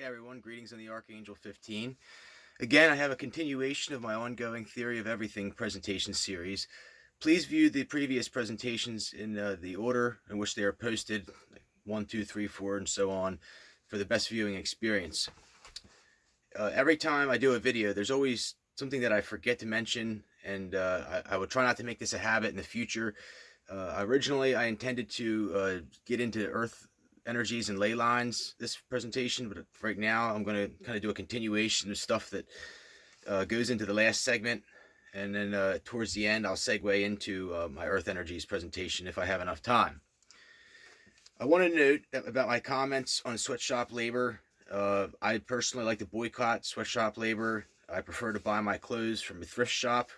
Hey everyone, greetings on the Archangel 15. Again, I have a continuation of my ongoing Theory of Everything presentation series. Please view the previous presentations in the order in which they are posted, like 1, 2, 3, 4, and so on, for the best viewing experience. Every time I do a video, there's always something that I forget to mention, and I will try not to make this a habit in the future. Originally, I intended to get into Earth energies and ley lines this presentation, but right now I'm going to kind of do a continuation of stuff that goes into the last segment, and then towards the end I'll segue into my Earth energies presentation if I have enough time. I want to note that about my comments on sweatshop labor. I personally like to boycott sweatshop labor. I prefer to buy my clothes from a thrift shop.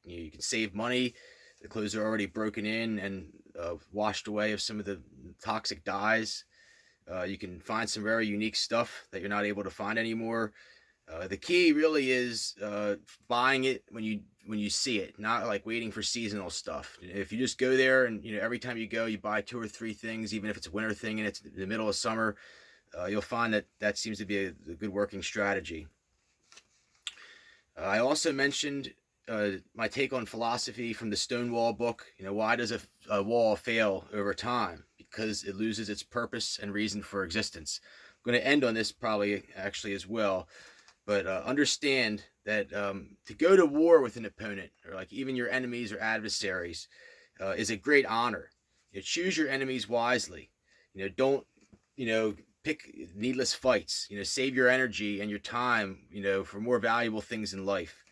You can save money. The clothes are already broken in and washed away of some of the toxic dyes. You can find some very unique stuff that you're not able to find anymore. The key really is buying it when you see it, not like waiting for seasonal stuff. If you just go there and every time you go you buy 2 or 3 things, even if it's a winter thing and it's in the middle of summer, you'll find that seems to be a good working strategy. I also mentioned my take on philosophy from the Stonewall book. Why does a wall fail over time? Because it loses its purpose and reason for existence. I'm going to end on this probably actually as well, but understand that to go to war with an opponent, or like even your enemies or adversaries, is a great honor. Choose your enemies wisely. Don't pick needless fights. Save your energy and your time for more valuable things in life.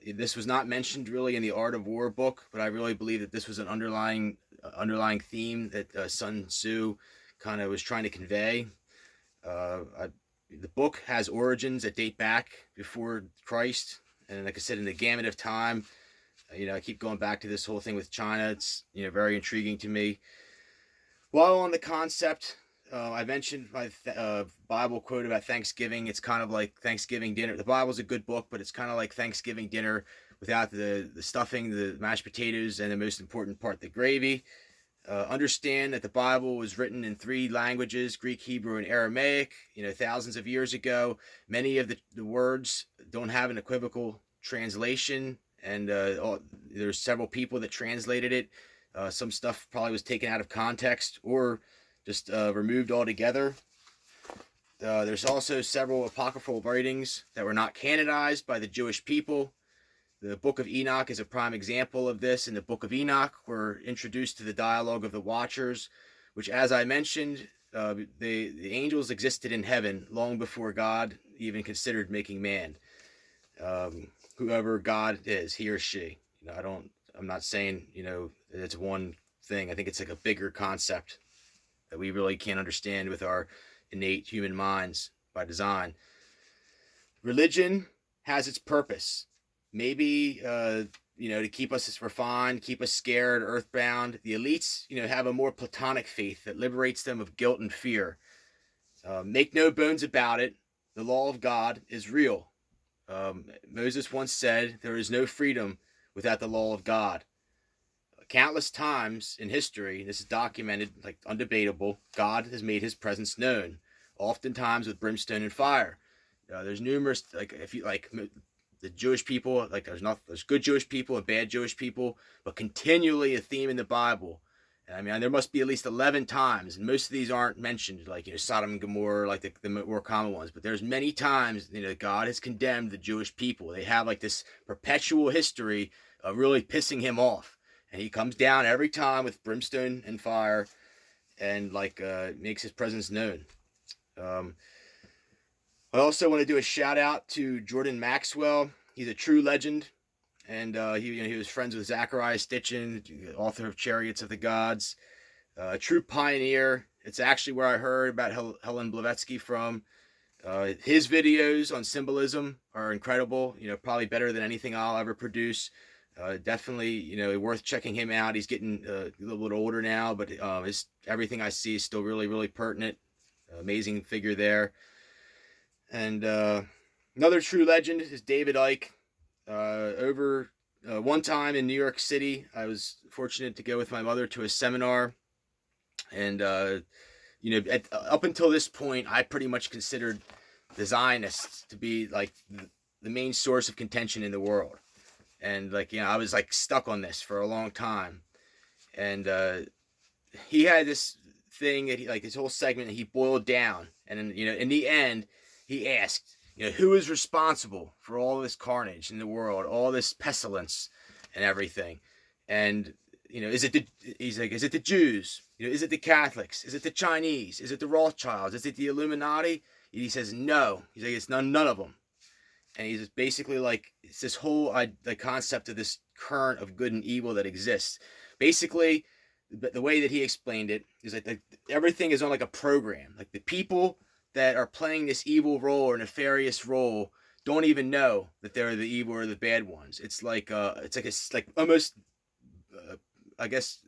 This was not mentioned really in the Art of War book, but I really believe that this was an underlying theme that Sun Tzu kind of was trying to convey. The book has origins that date back before Christ, and like I said, in the gamut of time, I keep going back to this whole thing with China. It's very intriguing to me. While on the concept, I mentioned my Bible quote about Thanksgiving. It's kind of like Thanksgiving dinner. The Bible's a good book, but it's kind of like Thanksgiving dinner without the stuffing, the mashed potatoes, and the most important part, the gravy. Understand that the Bible was written in 3 languages, Greek, Hebrew, and Aramaic, thousands of years ago. Many of the words don't have an equivocal translation, and there's several people that translated it. Some stuff probably was taken out of context or just removed altogether. There's also several apocryphal writings that were not canonized by the Jewish people. The Book of Enoch is a prime example of this. In the Book of Enoch, we're introduced to the dialogue of the Watchers, which, as I mentioned, the angels existed in heaven long before God even considered making man. Whoever God is, he or she. I'm not saying it's one thing. I think it's like a bigger concept that we really can't understand with our innate human minds by design. Religion has its purpose. Maybe to keep us refined, keep us scared, earthbound. The elites have a more platonic faith that liberates them of guilt and fear. Make no bones about it, the law of God is real. Moses once said, there is no freedom without the law of God. Countless times in history, this is documented, like undebatable, God has made his presence known, oftentimes with brimstone and fire. There's numerous, like if you like the Jewish people, like there's good Jewish people and bad Jewish people, but continually a theme in the Bible. And I mean, there must be at least 11 times, and most of these aren't mentioned, like Sodom and Gomorrah, like the more common ones. But there's many times God has condemned the Jewish people. They have like this perpetual history of really pissing him off. And he comes down every time with brimstone and fire, and makes his presence known. I also want to do a shout out to Jordan Maxwell. He's a true legend, and he was friends with Zachariah Stitchin, author of Chariots of the Gods. A true pioneer. It's actually where I heard about Helen Blavatsky from. His videos on symbolism are incredible. Probably better than anything I'll ever produce. Definitely, worth checking him out. He's getting a little bit older now, but everything I see is still really, really pertinent. Amazing figure there. And another true legend is David Icke. One time in New York City, I was fortunate to go with my mother to a seminar, and up until this point, I pretty much considered the Zionists to be like the main source of contention in the world. And like, I was like stuck on this for a long time. And he had this thing that like his whole segment that he boiled down. And then, in the end, he asked, who is responsible for all this carnage in the world, all this pestilence and everything? And, is it the Jews? Is it the Catholics? Is it the Chinese? Is it the Rothschilds? Is it the Illuminati? And he says, no. He's like, it's none of them. And he's basically like, it's this whole the concept of this current of good and evil that exists. Basically, the way that he explained it is like everything is on like a program. Like the people that are playing this evil role or nefarious role don't even know that they're the evil or the bad ones. It's like almost I guess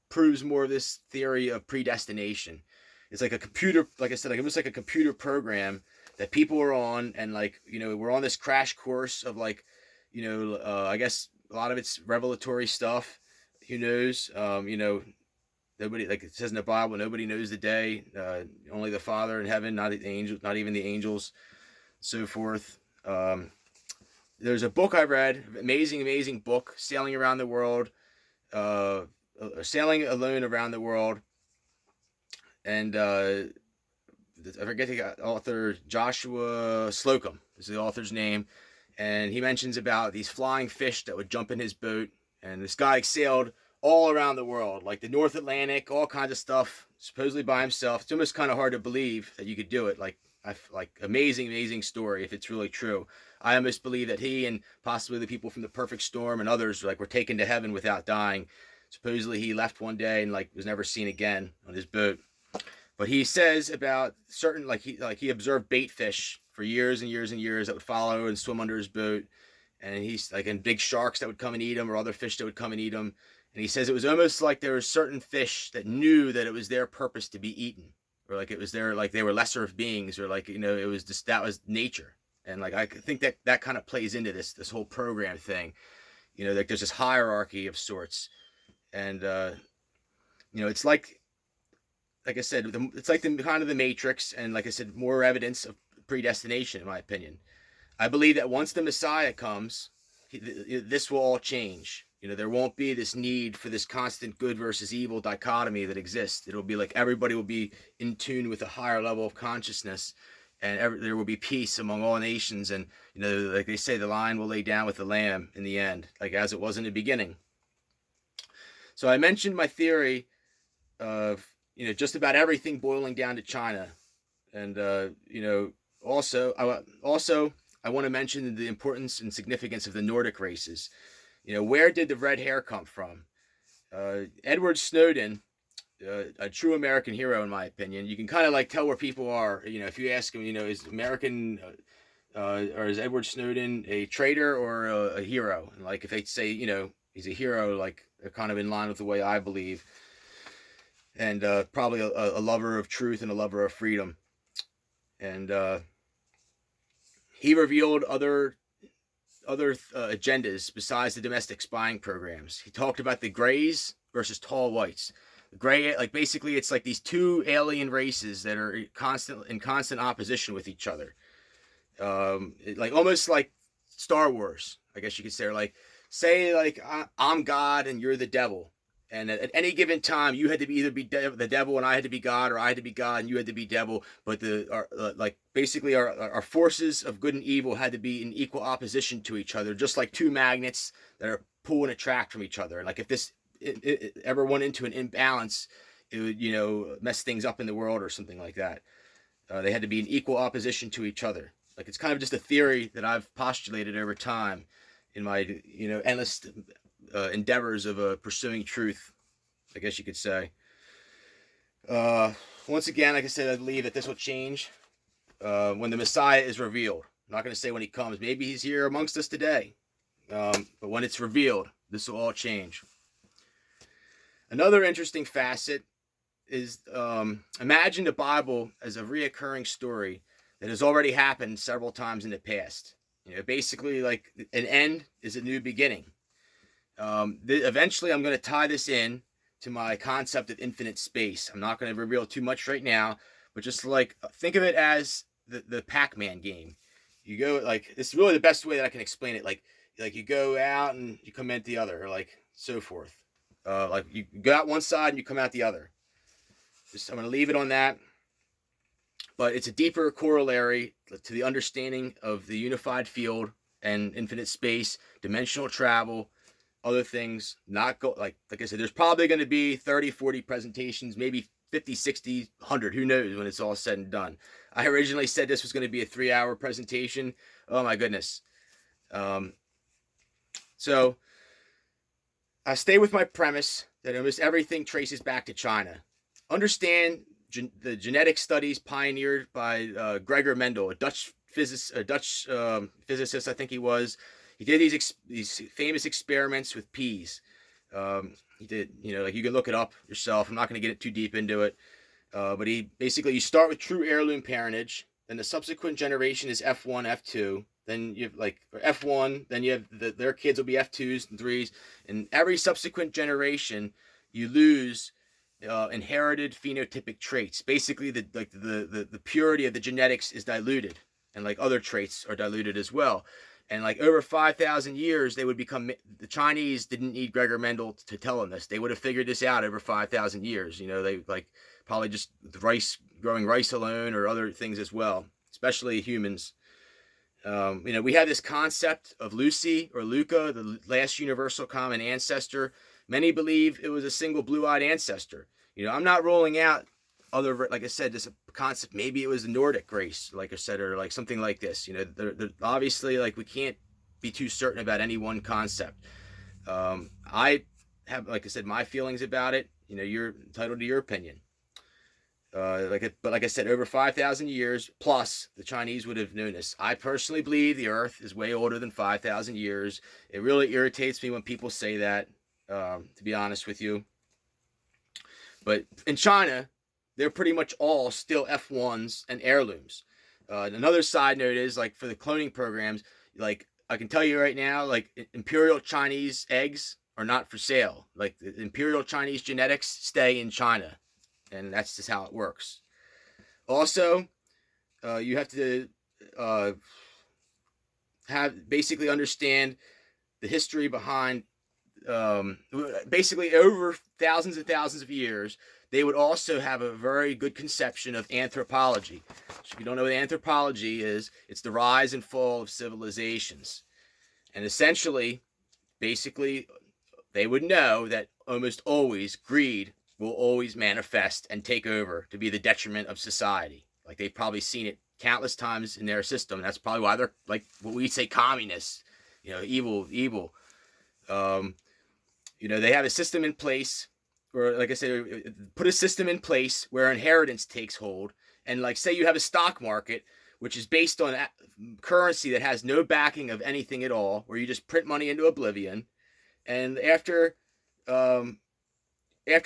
proves more of this theory of predestination. It's like a computer, like I said, like almost like a computer program that people are on, and like we're on this crash course of like I guess a lot of it's revelatory stuff. Who knows? Nobody, like it says in the Bible, nobody knows the day. Only the Father in heaven, not the angels, not even the angels, so forth. There's a book I read, amazing book, Sailing Around the World, Sailing Alone Around the World, and I forget the author, Joshua Slocum is the author's name, and he mentions about these flying fish that would jump in his boat, and this guy sailed all around the world, like the North Atlantic, all kinds of stuff, supposedly by himself. It's almost kind of hard to believe that you could do it. Like amazing story if it's really true. I almost believe that he and possibly the people from the Perfect Storm and others were taken to heaven without dying. Supposedly he left one day and was never seen again on his boat. But he says about certain he observed bait fish for years and years and years that would follow and swim under his boat, and he's and big sharks that would come and eat him, or other fish that would come and eat him. And he says it was almost like there were certain fish that knew that it was their purpose to be eaten, or it was their they were lesser of beings, or it was just that was nature. And I think that kind of plays into this whole program thing. There's this hierarchy of sorts, and it's like I said, it's like the kind of the Matrix, and like I said, more evidence of predestination, in my opinion. I believe that once the Messiah comes, this will all change. There won't be this need for this constant good versus evil dichotomy that exists. It'll be like everybody will be in tune with a higher level of consciousness, and there will be peace among all nations. And, like they say, the lion will lay down with the lamb in the end, like as it was in the beginning. So I mentioned my theory of, just about everything boiling down to China. And, also I want to mention the importance and significance of the Nordic races. Where did the red hair come from? Edward Snowden, a true American hero, in my opinion. You can kind of tell where people are. If you ask him, is American or is Edward Snowden a traitor or a hero? And if they say, he's a hero, they're kind of in line with the way I believe. And probably a lover of truth and a lover of freedom. And he revealed other agendas besides the domestic spying programs. He talked about the grays versus tall whites. The gray, basically, it's these two alien races that are in constant opposition with each other. Almost like Star Wars, I guess you could say. Or say I'm God and you're the devil. And at any given time, you had to either be the devil and I had to be God, or I had to be God and you had to be devil. But basically our forces of good and evil had to be in equal opposition to each other, just like two magnets that are pull and attract from each other. And if this it ever went into an imbalance, it would mess things up in the world or something like that. They had to be in equal opposition to each other. It's kind of just a theory that I've postulated over time in my endless endeavors of pursuing truth, I guess you could say. Once again, like I said, I believe that this will change when the Messiah is revealed. I'm not going to say when he comes. Maybe he's here amongst us today. But when it's revealed, this will all change. Another interesting facet is imagine the Bible as a reoccurring story that has already happened several times in the past. Basically, an end is a new beginning. Eventually, I'm going to tie this in to my concept of infinite space. I'm not going to reveal too much right now, but just like think of it as the Pac-Man game. You go like it's really the best way that I can explain it. Like you go out and you come in the other, or like so forth. Like you go out one side and you come out the other. Just I'm going to leave it on that. But it's a deeper corollary to the understanding of the unified field and infinite space, dimensional travel, other things. Not go like I said, there's probably going to be 30, 40 presentations, maybe 50, 60, 100. Who knows when it's all said and done. I originally said this was going to be a 3-hour presentation. Oh my goodness. So I stay with my premise that almost everything traces back to China. Understand the genetic studies pioneered by Gregor Mendel, a Dutch physicist, I think he was. He did these famous experiments with peas. He did, like you can look it up yourself. I'm not going to get too deep into it. But you start with true heirloom parentage. Then the subsequent generation is F1, F2. Then you have F1. Then you have their kids will be F2s and 3s. And every subsequent generation, you lose inherited phenotypic traits. Basically, the purity of the genetics is diluted, and like other traits are diluted as well. And like over 5,000 years, they would become. The Chinese didn't need Gregor Mendel to tell them this. They would have figured this out over 5,000 years. They probably just growing rice alone, or other things as well, especially humans. We have this concept of Lucy or Luca, the last universal common ancestor. Many believe it was a single blue-eyed ancestor. I'm not ruling out other, like I said, this concept. Maybe it was the Nordic race, like I said, or like something like this. They're obviously, like, we can't be too certain about any one concept. I have, like I said, my feelings about it. You're entitled to your opinion. But like I said, over 5,000 years plus, the Chinese would have known this. I personally believe the Earth is way older than 5,000 years. It really irritates me when people say that, to be honest with you. But in China, they're pretty much all still F1s and heirlooms. Another side note is, like, for the cloning programs, like, I can tell you right now, like, Imperial Chinese eggs are not for sale. Like, the Imperial Chinese genetics stay in China. And that's just how it works. Also, you have to basically understand the history behind, basically over thousands and thousands of years. They would also have a very good conception of anthropology. So if you don't know what anthropology is, it's the rise and fall of civilizations. And essentially, basically, they would know that almost always greed will always manifest and take over to be the detriment of society. Like, they've probably seen it countless times in their system. That's probably why they're like what we say communists, evil. They have a system in place, or like I said, put a system in place where inheritance takes hold. And like, say you have a stock market, which is based on currency that has no backing of anything at all, where you just print money into oblivion. And after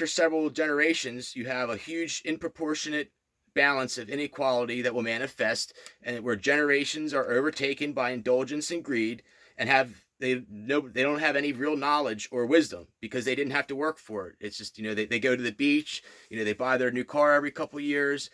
several generations, you have a huge disproportionate balance of inequality that will manifest, and where generations are overtaken by indulgence and greed, and they don't have any real knowledge or wisdom because they didn't have to work for it. It's just, they go to the beach, they buy their new car every couple of years.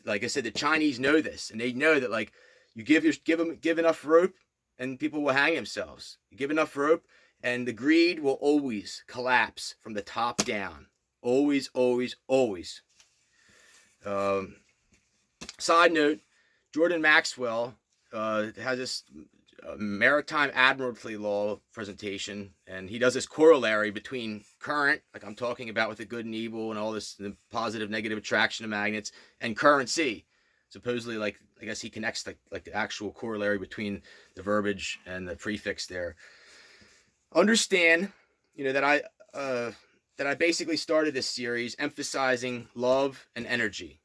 Like I said, the Chinese know this, and they know that, like, you give enough rope and people will hang themselves. You give enough rope and the greed will always collapse from the top down. Always, always, always. Side note, Jordan Maxwell has this maritime admiralty law presentation, and he does this corollary between current, like I'm talking about with the good and evil and all this, the positive, negative attraction of magnets, and currency. Supposedly, like, I guess he connects like the actual corollary between the verbiage and the prefix there. Understand, that I basically started this series emphasizing love and energy.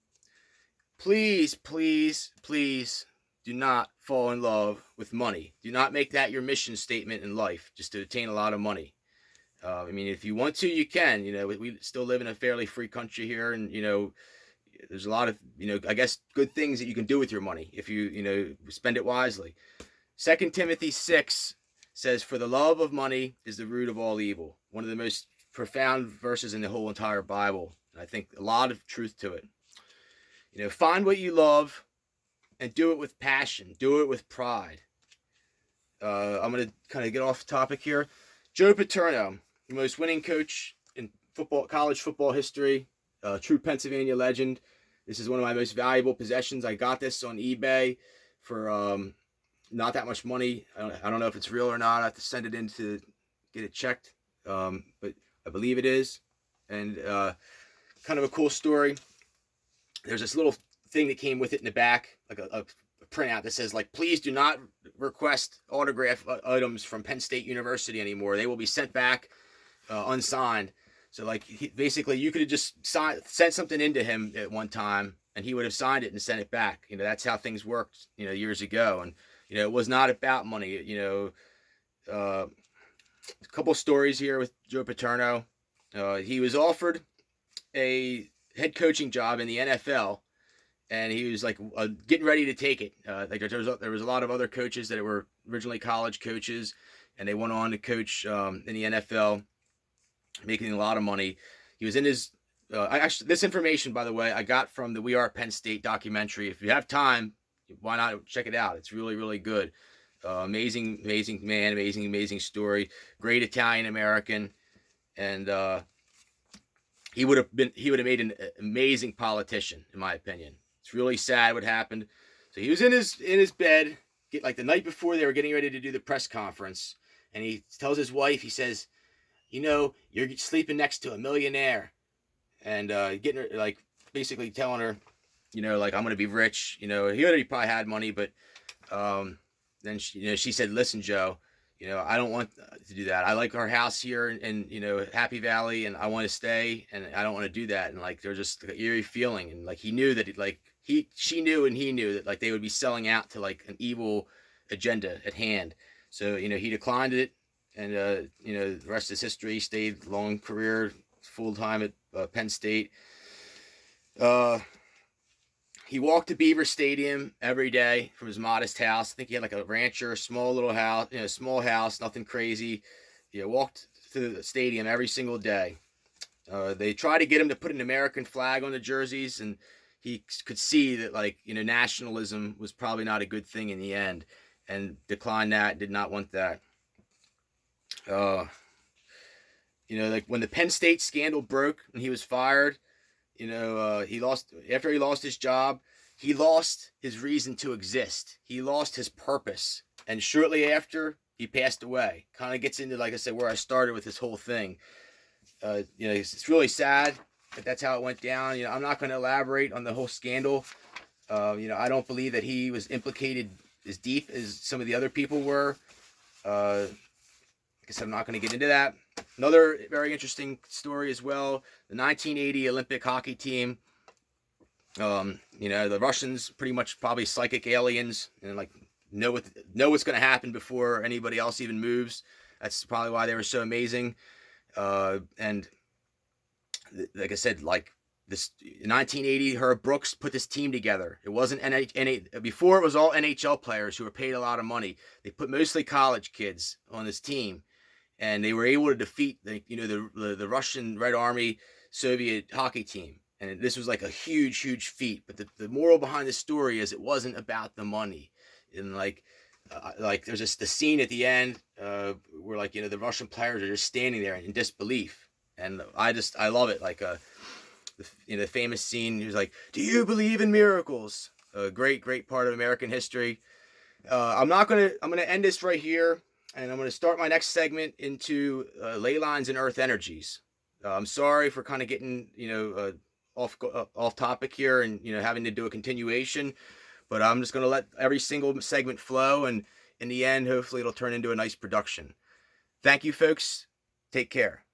Please, please, please do not fall in love with money. Do not make that your mission statement in life, just to attain a lot of money. If you want to, you can. We still live in a fairly free country here, and there's a lot of I guess good things that you can do with your money if you spend it wisely. 2 Timothy 6 says, "For the love of money is the root of all evil." One of the most profound verses in the whole entire Bible. I think a lot of truth to it. Find what you love and do it with passion. Do it with pride. I'm going to kind of get off topic here. Joe Paterno, the most winning coach in college football history, true Pennsylvania legend. This is one of my most valuable possessions. I got this on eBay for not that much money. I don't know if it's real or not. I have to send it in to get it checked, but I believe it is. And kind of a cool story. There's this little thing that came with it in the back, like a printout that says, like, please do not request autograph items from Penn State University anymore. They will be sent back unsigned. So, like, basically, you could have just sent something into him at one time, and he would have signed it and sent it back. That's how things worked, years ago. And, it was not about money. A couple stories here with Joe Paterno. He was offered a head coaching job in the NFL, and he was like getting ready to take it. Like there was a lot of other coaches that were originally college coaches, and they went on to coach in the NFL, making a lot of money. He was in his. This information, by the way, I got from the We Are Penn State documentary. If you have time, why not check it out? It's really, really good. Amazing man, amazing story. Great Italian American, and he would have made an amazing politician, in my opinion. It's really sad what happened. So he was in his bed, like the night before they were getting ready to do the press conference, and he tells his wife, he says, you're sleeping next to a millionaire, and getting her, like, basically telling her, like, I'm gonna be rich. He already probably had money, but then she said, listen, Joe, I don't want to do that. I like our house here in Happy Valley, and I want to stay, and I don't want to do that. And like, there's just an eerie feeling, and like he knew that she knew and he knew that like they would be selling out to like an evil agenda at hand. So he declined it, and the rest is history. He stayed long career, full time at Penn State. He walked to Beaver Stadium every day from his modest house. I think he had like a rancher, small little house, small house, nothing crazy. Walked to the stadium every single day. They tried to get him to put an American flag on the jerseys, and he could see that, like, nationalism was probably not a good thing in the end, and declined that, did not want that. Like when the Penn State scandal broke and he was fired, he lost his job. He lost his reason to exist. He lost his purpose. And shortly after, he passed away. Kind of gets into, like I said, where I started with this whole thing. It's really sad that that's how it went down. I'm not going to elaborate on the whole scandal. I don't believe that he was implicated as deep as some of the other people were. I guess I'm not going to get into that. Another very interesting story as well, the 1980 Olympic hockey team. The Russians, pretty much probably psychic aliens, and like know what's going to happen before anybody else even moves. That's probably why they were so amazing. And like I said, like this 1980, Herb Brooks put this team together. It wasn't before it was all NHL players who were paid a lot of money. They put mostly college kids on this team, and they were able to defeat the Russian Red Army Soviet hockey team. And this was like a huge feat. But the moral behind the story is it wasn't about the money. And like there's just the scene at the end where like the Russian players are just standing there in disbelief, and I love it. Like the famous scene. He was like, "Do you believe in miracles?" A great part of American history. I'm gonna end this right here, and I'm gonna start my next segment into ley lines and earth energies. I'm sorry for kind of getting off topic here and having to do a continuation, but I'm just going to let every single segment flow, and in the end, hopefully it'll turn into a nice production. Thank you, folks. Take care.